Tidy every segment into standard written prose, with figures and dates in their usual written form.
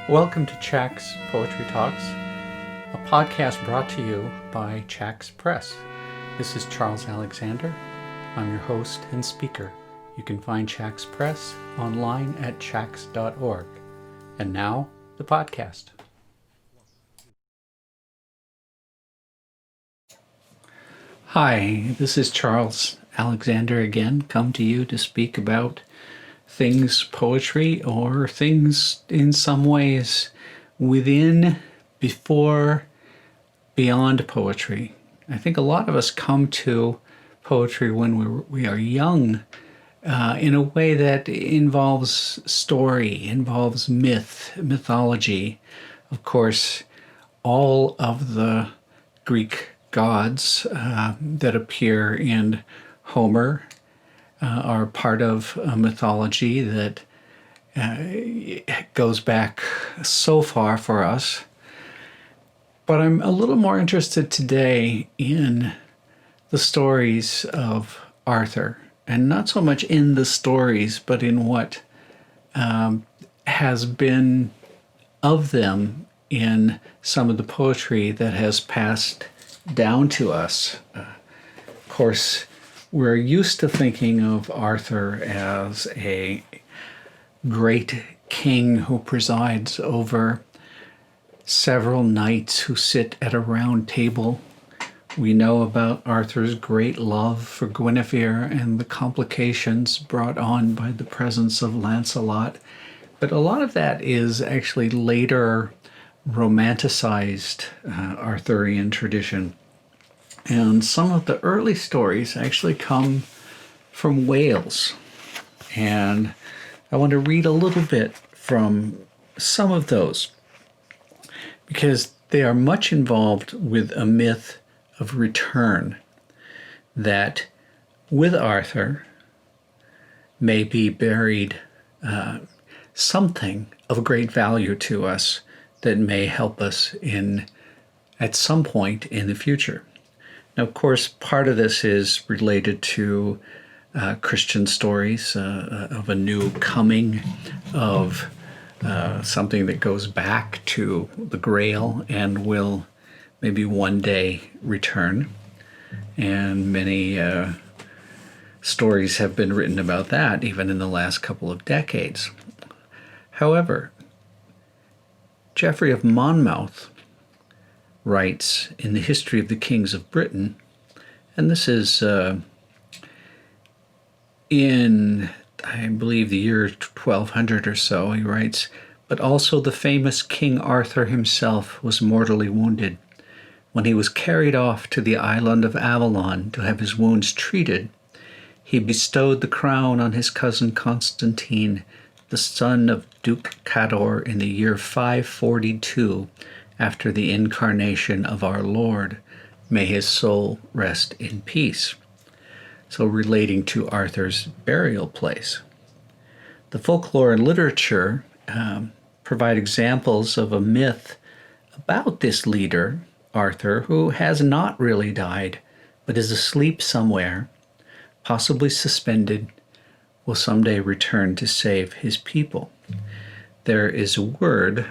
Welcome to Chax Poetry Talks, a podcast brought to you by Chax Press. This is Charles Alexander. I'm your host and speaker. You can find Chax Press online at chax.org. And now, the podcast. Hi, this is Charles Alexander again, come to you to speak about things poetry or things in some ways within, before, beyond poetry. I think a lot of us come to poetry when we are young in a way that involves story, involves mythology. Of course, all of the Greek gods that appear in Homer are part of a mythology that goes back so far for us. But I'm a little more interested today in the stories of Arthur, and not so much in the stories, but in what has been of them in some of the poetry that has passed down to us. Of course, we're used to thinking of Arthur as a great king who presides over several knights who sit at a round table. We know about Arthur's great love for Guinevere and the complications brought on by the presence of Lancelot. But a lot of that is actually later romanticized Arthurian tradition. And some of the early stories actually come from Wales. And I want to read a little bit from some of those, because they are much involved with a myth of return that with Arthur may be buried something of great value to us that may help us at some point in the future. Now, of course, part of this is related to Christian stories of a new coming, of something that goes back to the Grail and will maybe one day return. And many stories have been written about that, even in the last couple of decades. However, Geoffrey of Monmouth writes in the History of the Kings of Britain, and this is in, I believe, the year 1200 or so, he writes, "But also the famous King Arthur himself was mortally wounded. When he was carried off to the island of Avalon to have his wounds treated, he bestowed the crown on his cousin Constantine, the son of Duke Cador, in the year 542, after the incarnation of our Lord. May his soul rest in peace." So relating to Arthur's burial place. The folklore and literature provide examples of a myth about this leader, Arthur, who has not really died, but is asleep somewhere, possibly suspended, will someday return to save his people. There is a word,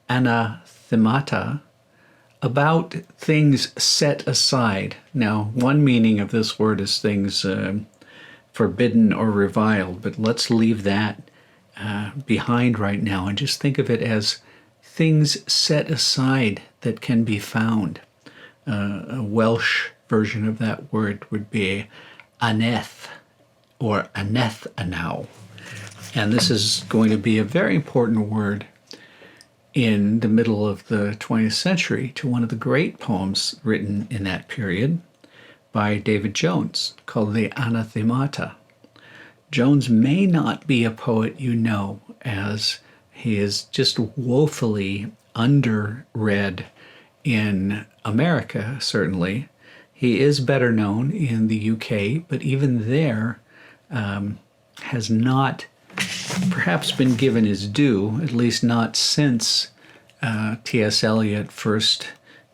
Anathemata, about things set aside. Now, one meaning of this word is things forbidden or reviled, but let's leave that behind right now and just think of it as things set aside that can be found. A Welsh version of that word would be aneth or anethanau. And this is going to be a very important word in the middle of the 20th century to one of the great poems written in that period by David Jones called the Anathemata. Jones may not be a poet you know, as he is just woefully underread in America, certainly. He is better known in the UK, but even there has not perhaps been given his due, at least not since T.S. Eliot first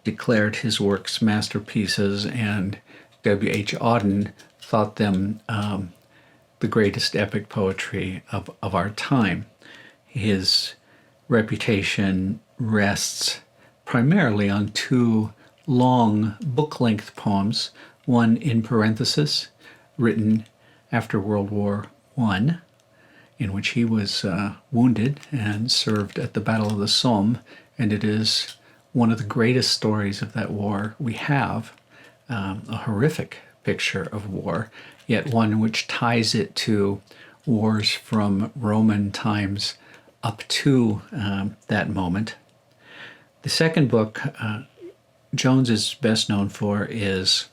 declared his works masterpieces and W.H. Auden thought them the greatest epic poetry of our time. his reputation rests primarily on two long book-length poems, one in parenthesis, written after World War I, in which he was wounded and served at the Battle of the Somme, and it is one of the greatest stories of that war we have, a horrific picture of war, yet one which ties it to wars from Roman times up to that moment. The second book Jones is best known for is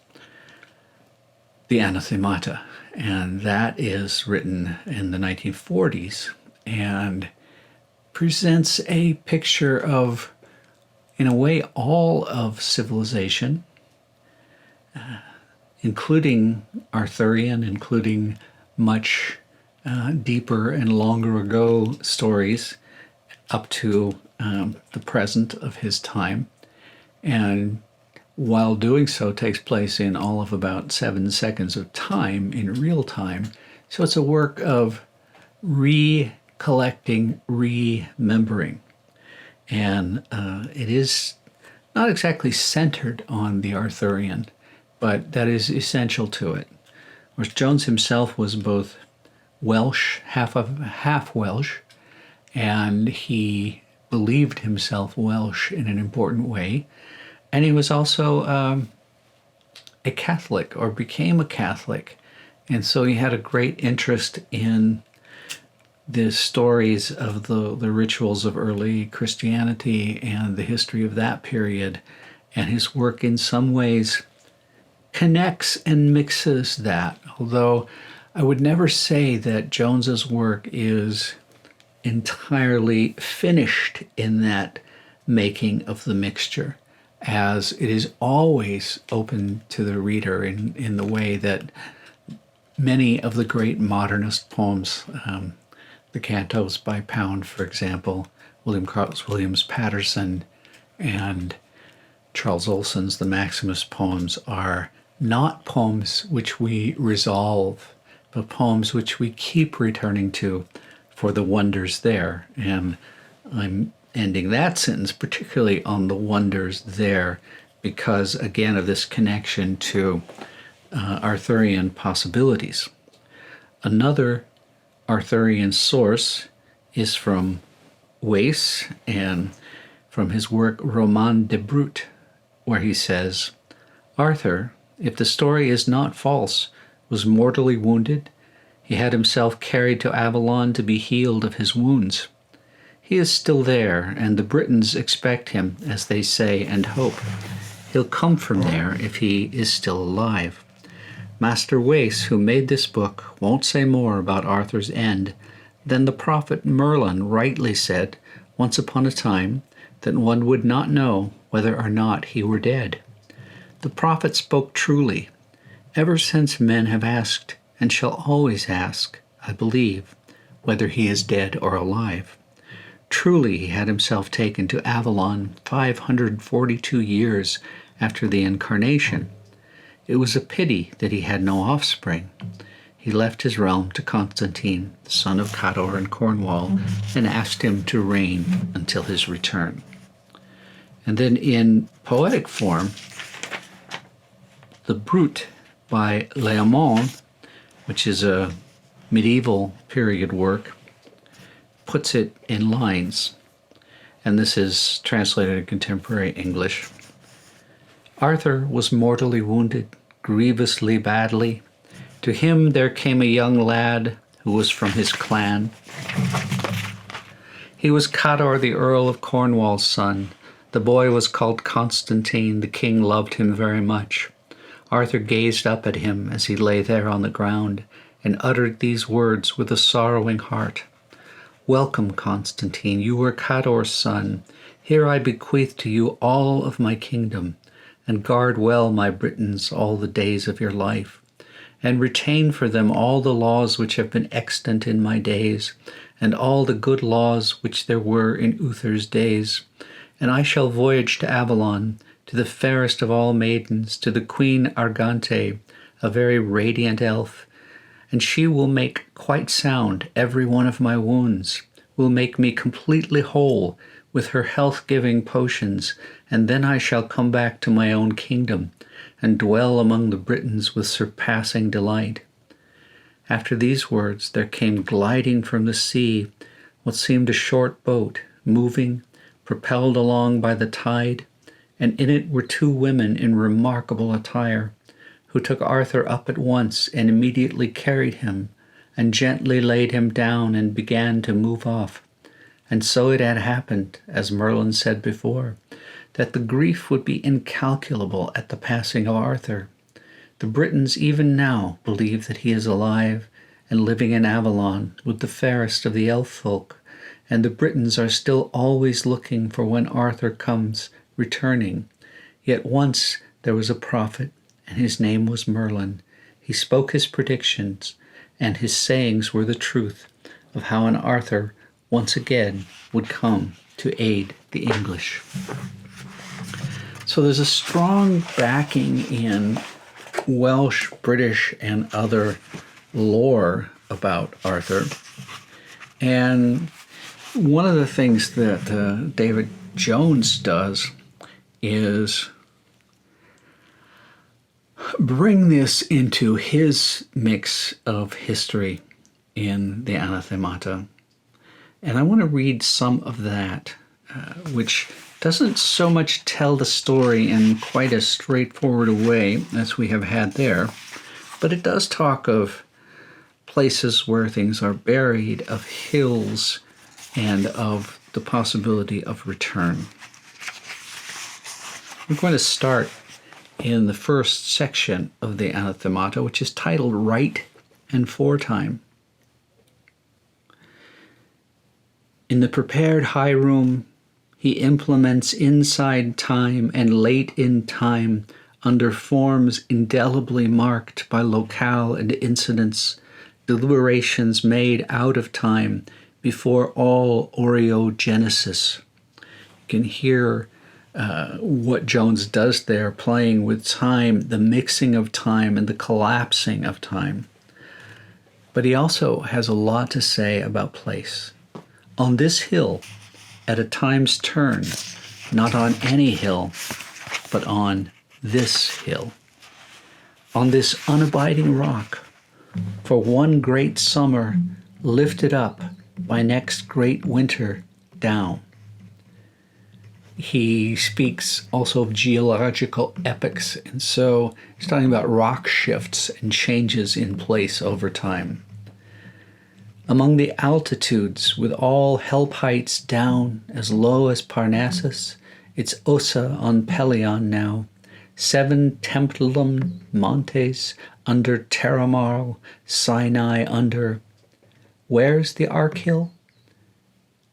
the Anathemata, and that is written in the 1940s and presents a picture of, in a way, all of civilization, including Arthurian, including much deeper and longer ago stories up to the present of his time. And while doing so takes place in all of about 7 seconds of time in real time. So it's a work of recollecting, remembering. And it is not exactly centered on the Arthurian, but that is essential to it. Whereas Jones himself was both Welsh, half Welsh, and he believed himself Welsh in an important way. And he was also a Catholic, or became a Catholic. And so he had a great interest in the stories of the rituals of early Christianity and the history of that period. And his work in some ways connects and mixes that, although I would never say that Jones's work is entirely finished in that making of the mixture, as it is always open to the reader in the way that many of the great modernist poems, the cantos by Pound, for example, William Carlos Williams Patterson, and Charles Olson's The Maximus poems, are not poems which we resolve, but poems which we keep returning to for the wonders there. And I'm ending that sentence particularly on the wonders there because, again, of this connection to Arthurian possibilities. Another Arthurian source is from Weiss and from his work Roman de Bruit, where he says, Arthur, if the story is not false, was mortally wounded. He had himself carried to Avalon to be healed of his wounds. He is still there, and the Britons expect him, as they say and hope. He'll come from there if he is still alive. Master Weiss, who made this book, won't say more about Arthur's end than the prophet Merlin rightly said once upon a time, that one would not know whether or not he were dead. The prophet spoke truly. Ever since men have asked, and shall always ask, I believe, whether he is dead or alive. Truly he had himself taken to Avalon 542 years after the Incarnation. It was a pity that he had no offspring. He left his realm to Constantine, the son of Cador and Cornwall, and asked him to reign until his return. And then in poetic form, the Bruit by Laomon, which is a medieval period work, puts it in lines, and this is translated in contemporary English. Arthur was mortally wounded, grievously badly. To him there came a young lad who was from his clan. He was Cador, the Earl of Cornwall's son. The boy was called Constantine. The king loved him very much. Arthur gazed up at him as he lay there on the ground and uttered these words with a sorrowing heart. Welcome, Constantine, you were Cador's son. Here I bequeath to you all of my kingdom, and guard well my Britons all the days of your life, and retain for them all the laws which have been extant in my days, and all the good laws which there were in Uther's days. And I shall voyage to Avalon, to the fairest of all maidens, to the Queen Argante, a very radiant elf, and she will make quite sound every one of my wounds, will make me completely whole with her health-giving potions, and then I shall come back to my own kingdom, and dwell among the Britons with surpassing delight." After these words there came gliding from the sea what seemed a short boat, moving, propelled along by the tide, and in it were two women in remarkable attire, who took Arthur up at once and immediately carried him, and gently laid him down and began to move off. And so it had happened, as Merlin said before, that the grief would be incalculable at the passing of Arthur. The Britons even now believe that he is alive and living in Avalon with the fairest of the elf folk, and the Britons are still always looking for when Arthur comes returning. Yet once there was a prophet, and his name was Merlin. He spoke his predictions, and his sayings were the truth of how an Arthur once again would come to aid the English. So there's a strong backing in Welsh, British, and other lore about Arthur. And one of the things that David Jones does is bring this into his mix of history in the Anathemata. And I want to read some of that, which doesn't so much tell the story in quite as straightforward a way as we have had there, but it does talk of places where things are buried, of hills, and of the possibility of return. We're going to start in the first section of the Anathemata, which is titled Rite and Foretime. In the prepared high room, he implements inside time and late in time under forms indelibly marked by locale and incidents, deliberations made out of time before all oriogenesis. You can hear what Jones does there, playing with time, the mixing of time and the collapsing of time. But he also has a lot to say about place. On this hill, at a time's turn, not on any hill, but on this hill. On this unabiding rock, for one great summer lifted up by next great winter down. He speaks also of geological epochs, and so he's talking about rock shifts and changes in place over time. Among the altitudes, with all help heights down as low as Parnassus, it's Ossa on Pelion now, 7 Templum montes under Terramarl, Sinai under. Where's the Archill?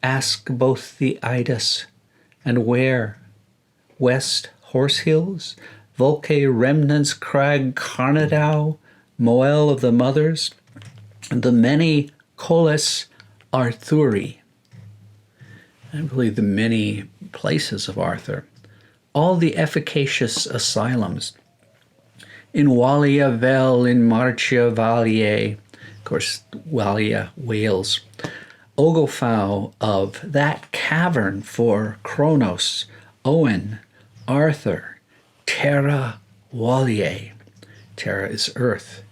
Ask both the Idas, and where? West Horse Hills, Volcae remnants Crag Carnadau, Moel of the Mothers, and the many Coles Arthuri. I believe the many places of Arthur. All the efficacious asylums. In Wallia Vel, in Marcia Valier, of course, Wallia, Wales. Ogofau of that cavern for Kronos, Owen, Arthur, Terra Wallier. Terra is earth.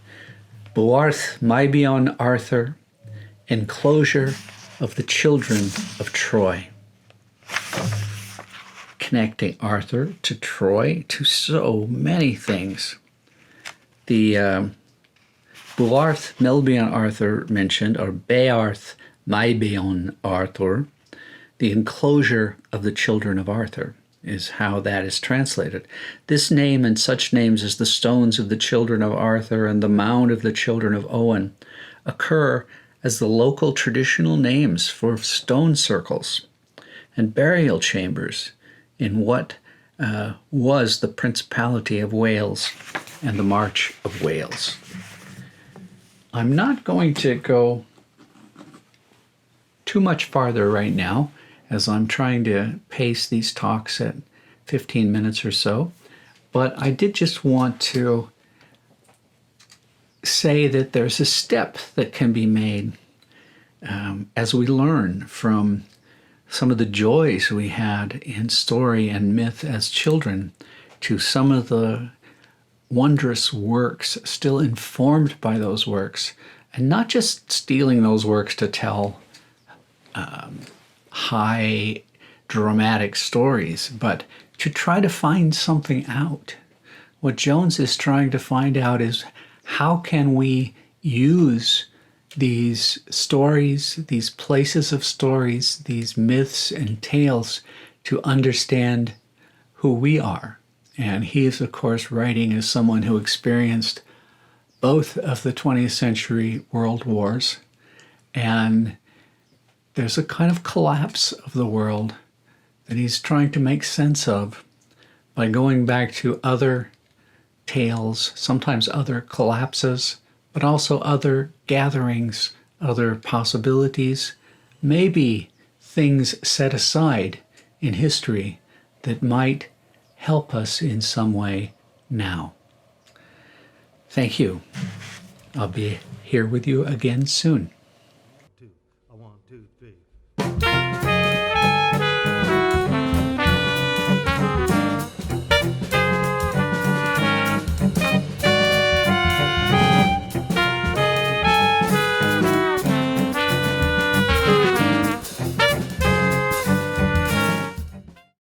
Buarth Mybion Arthur, Enclosure of the children of Troy. Connecting Arthur to Troy, to so many things. The Buarth Melbion Arthur mentioned, or Bearth Mybion Arthur, the enclosure of the children of Arthur, is how that is translated. This name and such names as the stones of the children of Arthur and the mound of the children of Owen occur as the local traditional names for stone circles and burial chambers in what was the Principality of Wales and the March of Wales. I'm not going to go too much farther right now, as I'm trying to pace these talks at 15 minutes or so, but I did just want to say that there's a step that can be made as we learn from some of the joys we had in story and myth as children to some of the wondrous works still informed by those works, and not just stealing those works to tell high dramatic stories, but to try to find something out. What Jones is trying to find out is, how can we use these stories, these places of stories, these myths and tales to understand who we are? And he is, of course, writing as someone who experienced both of the 20th century world wars, and there's a kind of collapse of the world that he's trying to make sense of by going back to other tales, sometimes other collapses, but also other gatherings, other possibilities, maybe things set aside in history that might help us in some way now. Thank you. I'll be here with you again soon.